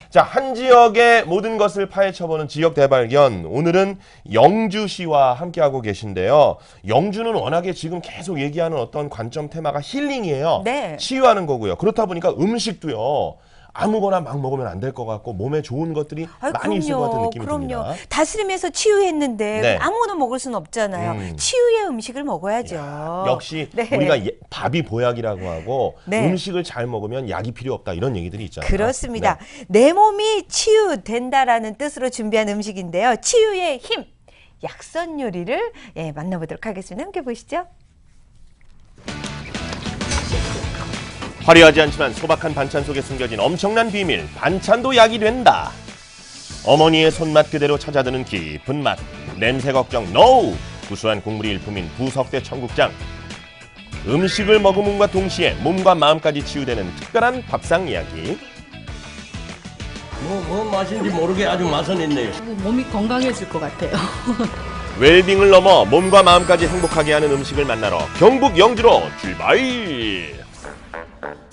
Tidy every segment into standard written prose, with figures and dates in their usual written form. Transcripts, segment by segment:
자, 한 지역의 모든 것을 파헤쳐보는 지역 대발견. 오늘은 영주시와 함께하고 계신데요. 영주는 워낙에 지금 계속 얘기하는 어떤 관점 테마가 힐링이에요. 네. 치유하는 거고요. 그렇다 보니까 음식도요. 아무거나 막 먹으면 안 될 것 같고 몸에 좋은 것들이 많이 있을 것 같은 느낌이 듭니다. 다스리면서 치유했는데 네. 아무거나 먹을 수는 없잖아요. 치유의 음식을 먹어야죠. 역시 네. 우리가 밥이 보약이라고 하고 네. 음식을 잘 먹으면 약이 필요 없다 이런 얘기들이 있잖아요. 그렇습니다. 네. 내 몸이 치유된다라는 뜻으로 준비한 음식인데요. 치유의 힘, 약선 요리를 만나보도록 하겠습니다. 함께 보시죠. 화려하지 않지만 소박한 반찬 속에 숨겨진 엄청난 비밀, 반찬도 약이 된다. 어머니의 손맛 그대로 찾아드는 깊은 맛, 냄새 걱정 NO! 구수한 국물이 일품인 부석대 청국장. 음식을 먹음과 동시에 몸과 마음까지 치유되는 특별한 밥상 이야기. 뭐 맛인지 모르게 아주 맛은 있네요. 몸이 건강해질 것 같아요. 웰빙을 넘어 몸과 마음까지 행복하게 하는 음식을 만나러 경북 영주로 출발!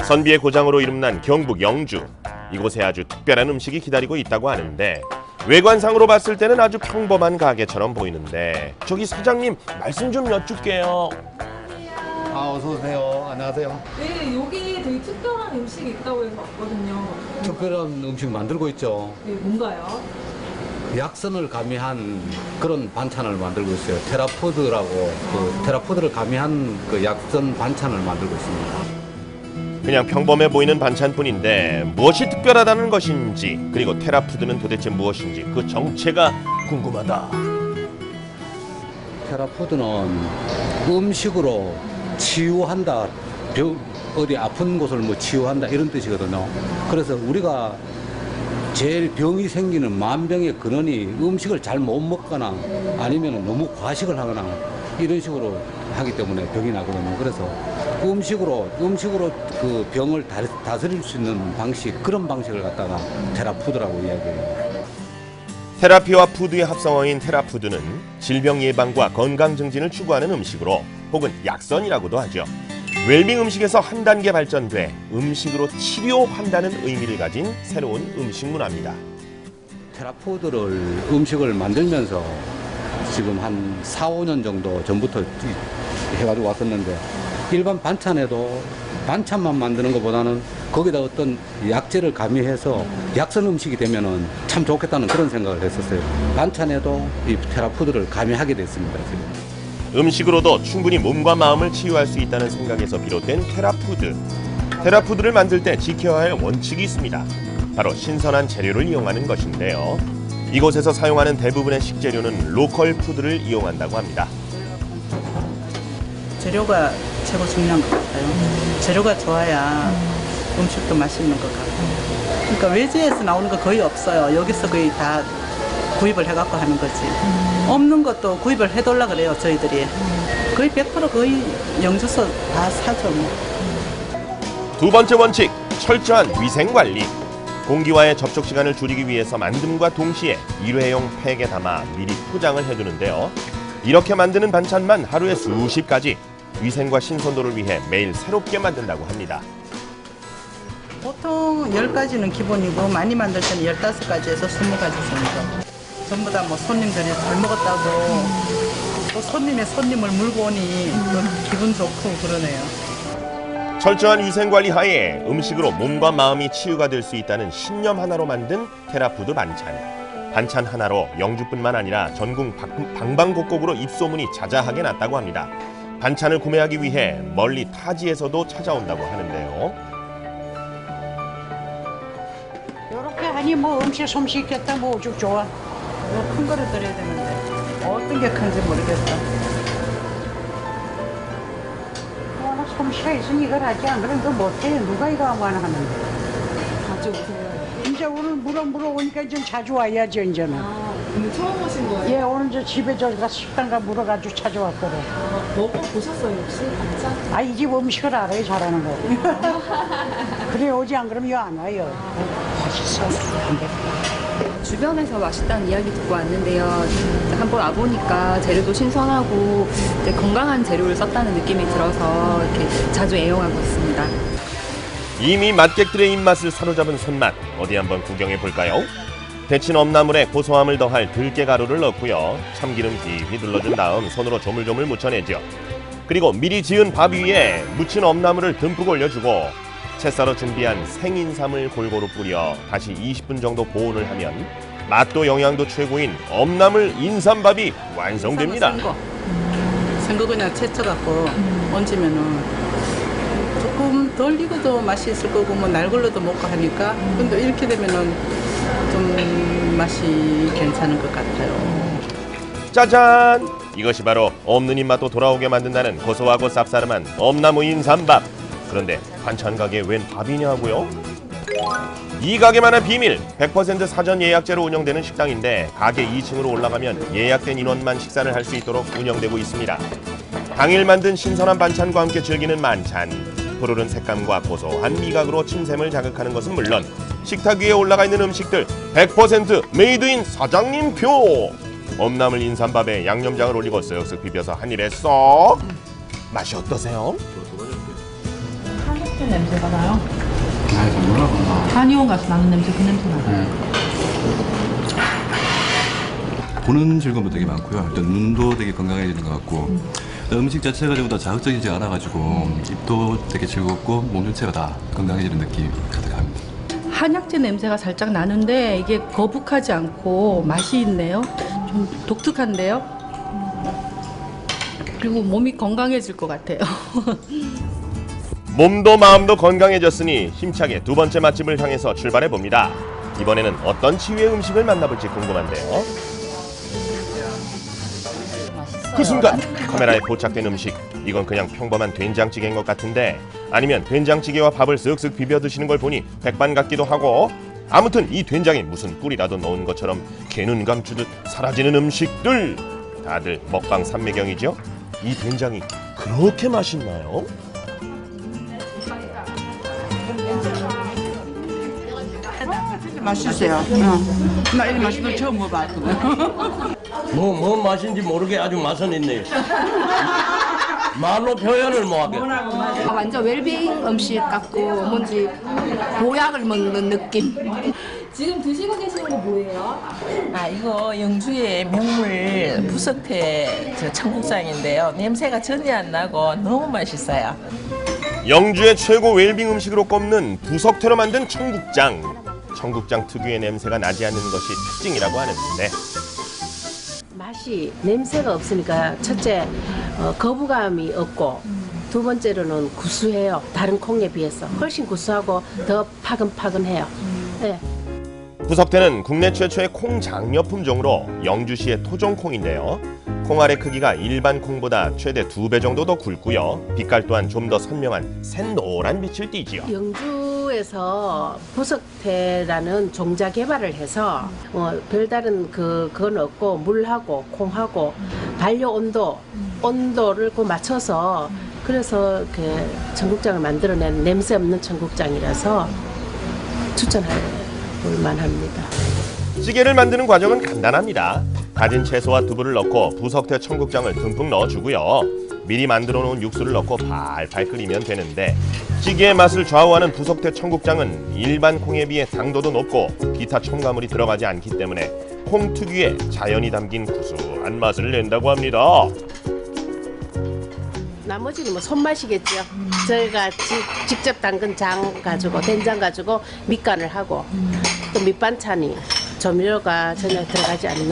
선비의 고장으로 이름난 경북 영주. 이곳에 아주 특별한 음식이 기다리고 있다고 하는데 외관상으로 봤을 때는 아주 평범한 가게처럼 보이는데 저기 사장님 말씀 좀 여쭙게요. 어서 오세요. 안녕하세요. 네, 여기 되게 특별한 음식이 있다고 해서 왔거든요. 특별한 음식 만들고 있죠. 네, 뭔가요? 약선을 가미한 그런 반찬을 만들고 있어요. 테라푸드라고 테라푸드를 가미한 그 약선 반찬을 만들고 있습니다. 그냥 평범해 보이는 반찬뿐인데 무엇이 특별하다는 것인지 그리고 테라푸드는 도대체 무엇인지 그 정체가 궁금하다. 테라푸드는 음식으로 치유한다. 어디 아픈 곳을 뭐 치유한다 이런 뜻이거든요. 그래서 우리가 제일 병이 생기는 만병의 근원이 음식을 잘 못 먹거나 아니면 너무 과식을 하거나 이런 식으로 하기 때문에 병이 나거든요. 그래서 음식으로 그 병을 다스릴 수 있는 방식, 그런 방식을 갖다가 테라푸드라고 이야기해요. 테라피와 푸드의 합성어인 테라푸드는 질병 예방과 건강 증진을 추구하는 음식으로 혹은 약선이라고도 하죠. 웰빙 음식에서 한 단계 발전돼 음식으로 치료한다는 의미를 가진 새로운 음식 문화입니다. 테라푸드를 음식을 만들면서 지금 한 4, 5년 정도 전부터 해가지고 왔었는데 일반 반찬에도 반찬만 만드는 것보다는 거기다 어떤 약재를 가미해서 약선 음식이 되면은 참 좋겠다는 그런 생각을 했었어요. 반찬에도 이 테라푸드를 가미하게 됐습니다. 지금. 음식으로도 충분히 몸과 마음을 치유할 수 있다는 생각에서 비롯된 테라푸드. 테라푸드를 만들 때 지켜야 할 원칙이 있습니다. 바로 신선한 재료를 이용하는 것인데요. 이곳에서 사용하는 대부분의 식재료는 로컬 푸드를 이용한다고 합니다. 재료가 최고 중요한 것 같아요. 재료가 좋아야 음식도 맛있는 것 같고. 그러니까 외지에서 나오는 거 거의 없어요. 여기서 거의 다 구입을 해갖고 하는 거지. 없는 것도 구입을 해달라 그래요, 저희들이. 거의 100% 거의 영주서 다 사죠. 뭐. 두 번째 원칙, 철저한 위생관리. 공기와의 접촉 시간을 줄이기 위해서 만듦과 동시에 일회용 팩에 담아 미리 포장을 해두는데요. 이렇게 만드는 반찬만 하루에 수십 가지. 위생과 신선도를 위해 매일 새롭게 만든다고 합니다. 보통 10가지는 기본이고 많이 만들 때는 15가지에서 20가지 정도. 전부 다 뭐 손님들이 잘 먹었다고 또 손님을 물고 오니 또 기분 좋고 그러네요. 철저한 위생관리 하에 음식으로 몸과 마음이 치유가 될 수 있다는 신념 하나로 만든 테라푸드 반찬. 반찬 하나로 영주뿐만 아니라 전국 방방곡곡으로 입소문이 자자하게 났다고 합니다. 반찬을 구매하기 위해 멀리 타지에서도 찾아온다고 하는데요. 이렇게 하니 뭐 음식 솜씨 있겠다 뭐 오죽 좋아. 큰 거를 드려야 되는데 어떤 게 큰지 모르겠어. 워낙 솜씨가 있으니 이걸 하지 안 그러면 또 못해. 누가 이거 하면 하는데. 자주 오세요. 이제 오늘 물어오니까 이제 자주 와야죠 이제는. 오늘 처음 오신 거예요? 예, 오늘 저 집에 저가 식당 가 물어가지고 찾아왔거든. 먹어보셨어요, 혹시? 반찬? 이 집 음식을 알아요, 잘하는 거. 그래 오지 안 그러면 요 안 와요. 맛있어. 안 돼. 주변에서 맛있다는 이야기 듣고 왔는데요. 한번 와보니까 재료도 신선하고 건강한 재료를 썼다는 느낌이 들어서 이렇게 자주 애용하고 있습니다. 이미 맛객들의 입맛을 사로잡은 손맛 어디 한번 구경해 볼까요? 데친 엄나물에 고소함을 더할 들깨가루를 넣고요. 참기름 깊이 둘러준 다음 손으로 조물조물 묻혀내죠. 그리고 미리 지은 밥 위에 묻힌 엄나물을 듬뿍 올려주고 채 썰어 준비한 생인삼을 골고루 뿌려 다시 20분 정도 보온을 하면 맛도 영양도 최고인 엄나물 인삼밥이 완성됩니다. 생거 그냥 채쳐갖고 얹으면은 조금 덜 익어도 맛이 있을 거고 뭐 날걸러도 먹고 하니까 근데 이렇게 되면은 좀 맛이 괜찮은 것 같아요. 짜잔! 이것이 바로 없는 입맛도 돌아오게 만든다는 고소하고 쌉싸름한 엄나무 인삼밥. 그런데 반찬 가게에 웬 밥이냐고요? 이 가게만의 비밀! 100% 사전 예약제로 운영되는 식당인데 가게 2층으로 올라가면 예약된 인원만 식사를 할 수 있도록 운영되고 있습니다. 당일 만든 신선한 반찬과 함께 즐기는 만찬. 푸르른 색감과 고소한 미각으로 침샘을 자극하는 것은 물론 식탁 위에 올라가 있는 음식들 100% 메이드인 사장님표! 엄나물 인삼밥에 양념장을 올리고 쓱쓱 비벼서 한 입에 쏙! 맛이 어떠세요? 한약재 냄새가 나요. 한의원 가서 나는 냄새 그 냄새 나요. 보는 즐거움도 되게 많고요. 일단 눈도 되게 건강해지는 것 같고 음식 자체가 전부 다 자극적이지 않아가지고 입도 되게 즐겁고 몸 전체가 다 건강해지는 느낌이 가득합니다. 한약재 냄새가 살짝 나는데 이게 거북하지 않고 맛이 있네요. 좀 독특한데요. 그리고 몸이 건강해질 것 같아요. 몸도 마음도 건강해졌으니 힘차게 두 번째 맛집을 향해서 출발해 봅니다. 이번에는 어떤 치유의 음식을 만나볼지 궁금한데요. 그 순간 카메라에 포착된 음식, 이건 그냥 평범한 된장찌개인 것 같은데 아니면 된장찌개와 밥을 쓱쓱 비벼 드시는 걸 보니 백반 같기도 하고 아무튼 이 된장에 무슨 꿀이라도 넣은 것처럼 개눈 감추듯 사라지는 음식들. 다들 먹방 삼매경이죠? 이 된장이 그렇게 맛있나요? 맛있어요. 나 이런 맛있는 거 처음 먹어봤거든. 뭐 맛인지 모르게 아주 맛은 있네요. 말로 표현을 못하게. 완전 웰빙 음식 같고 뭔지 보약을 먹는 느낌. 지금 드시고 계시는 거 뭐예요? 아, 이거 영주의 명물 부석태 청국장인데요. 냄새가 전혀 안 나고 너무 맛있어요. 영주의 최고 웰빙 음식으로 꼽는 부석태로 만든 청국장. 청국장 특유의 냄새가 나지 않는 것이 특징이라고 하는데 맛이 냄새가 없으니까 첫째 거부감이 없고 두 번째로는 구수해요. 다른 콩에 비해서 훨씬 구수하고 더 파근파근해요. 네. 부석태는 국내 최초의 콩 장려 품종으로 영주시의 토종콩인데요. 콩알의 크기가 일반 콩보다 최대 2배 정도 더 굵고요. 빛깔 또한 좀 더 선명한 샛노란 빛을 띠지요. 영주에서 부석태라는 종자 개발을 해서 별다른 그건 없고 물하고 콩하고 반려 온도를 맞춰서 그래서 그 청국장을 만들어낸 냄새 없는 청국장이라서 추천할 만합니다. 찌개를 만드는 과정은 간단합니다. 다진 채소와 두부를 넣고 부석태 청국장을 듬뿍 넣어주고요. 미리 만들어 놓은 육수를 넣고 팔팔 끓이면 되는데 찌개의 맛을 좌우하는 부석태 청국장은 일반 콩에 비해 당도도 높고 기타 첨가물이 들어가지 않기 때문에 콩 특유의 자연이 담긴 구수한 맛을 낸다고 합니다. 나머지는 뭐 손맛이겠죠. 저희가 직접 담근 장 가지고 된장 가지고 밑간을 하고 또 밑반찬이 조미료가 전혀 들어가지 않는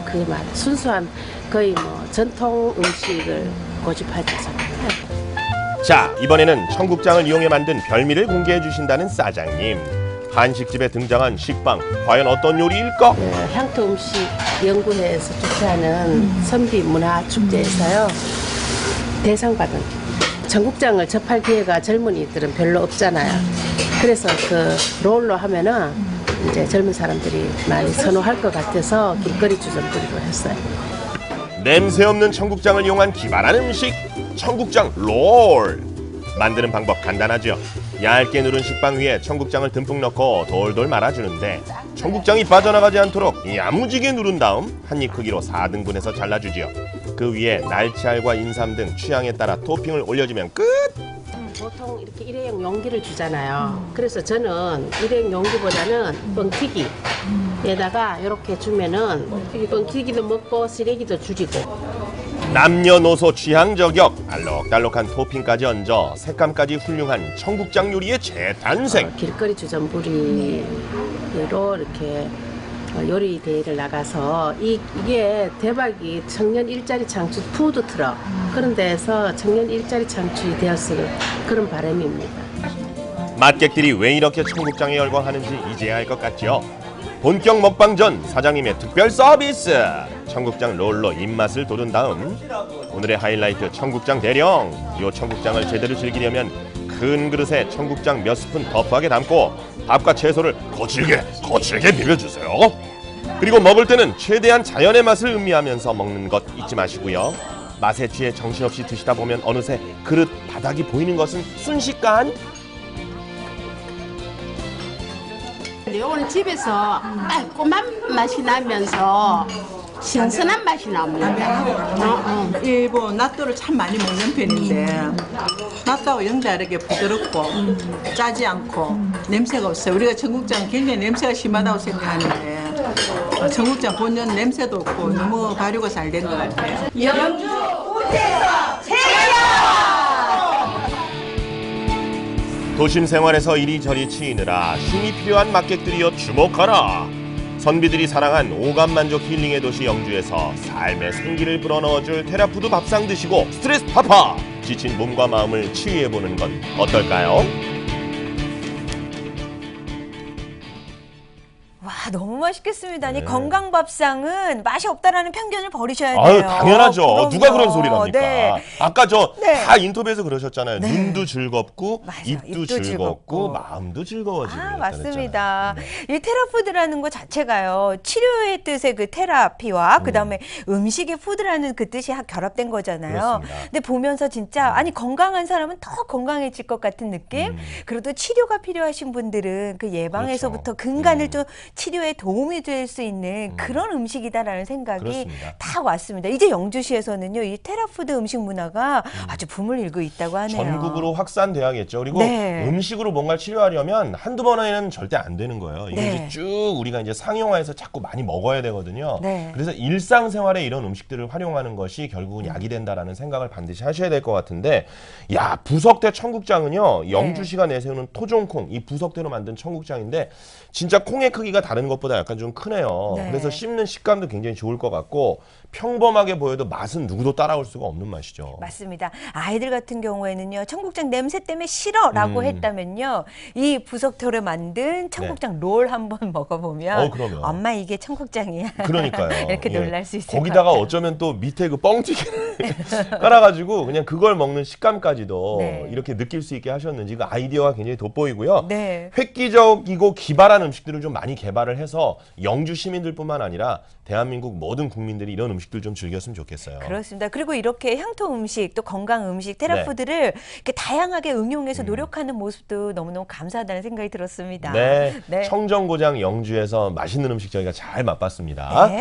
그 맛. 순수한 거의 뭐 전통 음식을 고집하죠. 자, 이번에는 청국장을 이용해 만든 별미를 공개해 주신다는 사장님. 한식집에 등장한 식빵, 과연 어떤 요리일까? 네, 향토 음식 연구회에서 주최하는 선비 문화 축제에서요. 대상 받은 청국장을 접할 기회가 젊은이들은 별로 없잖아요. 그래서 그 롤로 하면은 이제 젊은 사람들이 많이 선호할 것 같아서 길거리 주전부리로 했어요. 냄새 없는 청국장을 이용한 기발한 음식, 청국장 롤. 만드는 방법 간단하죠. 얇게 누른 식빵 위에 청국장을 듬뿍 넣고 돌돌 말아주는데 청국장이 빠져나가지 않도록 야무지게 누른 다음 한 입 크기로 4등분해서 잘라주지요. 그 위에 날치알과 인삼 등 취향에 따라 토핑을 올려주면 끝! 보통 이렇게 일회용 용기를 주잖아요. 그래서 저는 일회용 용기보다는 뻥튀기에다가 이렇게 주면은 뻥튀기도 먹고 쓰레기도 줄이고. 남녀노소 취향 저격 알록달록한 토핑까지 얹어 색감까지 훌륭한 청국장 요리의 재탄생. 길거리 주전부리로 이렇게 요리 대회를 나가서 이게 대박이 청년 일자리 창출 푸드 트럭 그런 데에서 청년 일자리 창출이 되었을 그런 바람입니다. 맛객들이 왜 이렇게 청국장에 열광하는지 이제야 알 것 같죠. 본격 먹방 전 사장님의 특별 서비스 청국장 롤로 입맛을 돋운 다음 오늘의 하이라이트 청국장 대령. 이 청국장을 제대로 즐기려면 큰 그릇에 청국장 몇 스푼 터프하게 담고 밥과 채소를 거칠게 비벼주세요. 그리고 먹을 때는 최대한 자연의 맛을 음미하면서 먹는 것 잊지 마시고요. 맛에 취해 정신없이 드시다 보면 어느새 그릇 바닥이 보이는 것은 순식간. 오늘 집에서 깔끔한 맛이 나면서 신선한 맛이 납니다. 일본 낫또를 참 많이 먹는 편인데 낫또하고 영다르게 부드럽고 짜지 않고 냄새가 없어요. 우리가 청국장 굉장히 냄새가 심하다고 생각하는데 청국장 본연 냄새도 없고 너무 발효가 잘 된 것 같아요. 영주 우태서 최고! 도심 생활에서 이리저리 치이느라 힘이 필요한 맛객들이여 주목하라. 선비들이 사랑한 오감 만족 힐링의 도시 영주에서 삶의 생기를 불어넣어줄 테라푸드 밥상 드시고 스트레스 파파! 지친 몸과 마음을 치유해보는 건 어떨까요? 와, 너무 맛있겠습니다. 아니, 네. 건강밥상은 맛이 없다라는 편견을 버리셔야 돼요. 아유, 당연하죠. 그럼요. 누가 그런 소리를 합니까? 네. 아까 저 네. 다 인터뷰에서 그러셨잖아요. 네. 눈도 즐겁고 맞아, 입도 입도 즐겁고 마음도 즐거워지고. 아, 맞습니다. 이 테라푸드라는 것 자체가요. 치료의 뜻의 그 테라피와 그다음에 음식의 푸드라는 그 뜻이 결합된 거잖아요. 그렇습니다. 근데 보면서 진짜 아니 건강한 사람은 더 건강해질 것 같은 느낌? 그리고 또 치료가 필요하신 분들은 그 예방에서부터 근간을 좀 치료에 도움이 될 수 있는 그런 음식이다라는 생각이 그렇습니다. 다 왔습니다. 이제 영주시에서는요. 이 테라푸드 음식 문화가 아주 붐을 일고 있다고 하네요. 전국으로 확산돼야겠죠. 그리고 네. 음식으로 뭔가를 치료하려면 한두 번에는 절대 안 되는 거예요. 이게 네. 이제 쭉 우리가 이제 상용화해서 자꾸 많이 먹어야 되거든요. 네. 그래서 일상생활에 이런 음식들을 활용하는 것이 결국은 약이 된다라는 생각을 반드시 하셔야 될 것 같은데, 야, 부석대 청국장은요. 영주시가 내세우는 토종콩, 이 부석대로 만든 청국장인데 진짜 콩의 크기가 다른 것보다 약간 좀 크네요. 네. 그래서 씹는 식감도 굉장히 좋을 것 같고 평범하게 보여도 맛은 누구도 따라올 수가 없는 맛이죠. 맞습니다. 아이들 같은 경우에는요. 청국장 냄새 때문에 싫어라고 했다면요. 이 부석토를 만든 청국장 롤 한번 먹어보면 그럼요. 엄마 이게 청국장이야. 그러니까요. 이렇게 예. 놀랄 수 있을 거기다가 것 같아요. 어쩌면 또 밑에 그 뻥튀기를 깔아가지고 그냥 그걸 먹는 식감까지도 네. 이렇게 느낄 수 있게 하셨는지 그 아이디어가 굉장히 돋보이고요. 네. 획기적이고 기발한 음식들을 좀 많이 개발을 해서 영주 시민들뿐만 아니라 대한민국 모든 국민들이 이런 음식들 좀 즐겼으면 좋겠어요. 그렇습니다. 그리고 이렇게 향토 음식 또 건강 음식 테라푸드를 이렇게 다양하게 응용해서 노력하는 모습도 너무너무 감사하다는 생각이 들었습니다. 네. 네. 청정고장 영주에서 맛있는 음식 저희가 잘 맛봤습니다. 네.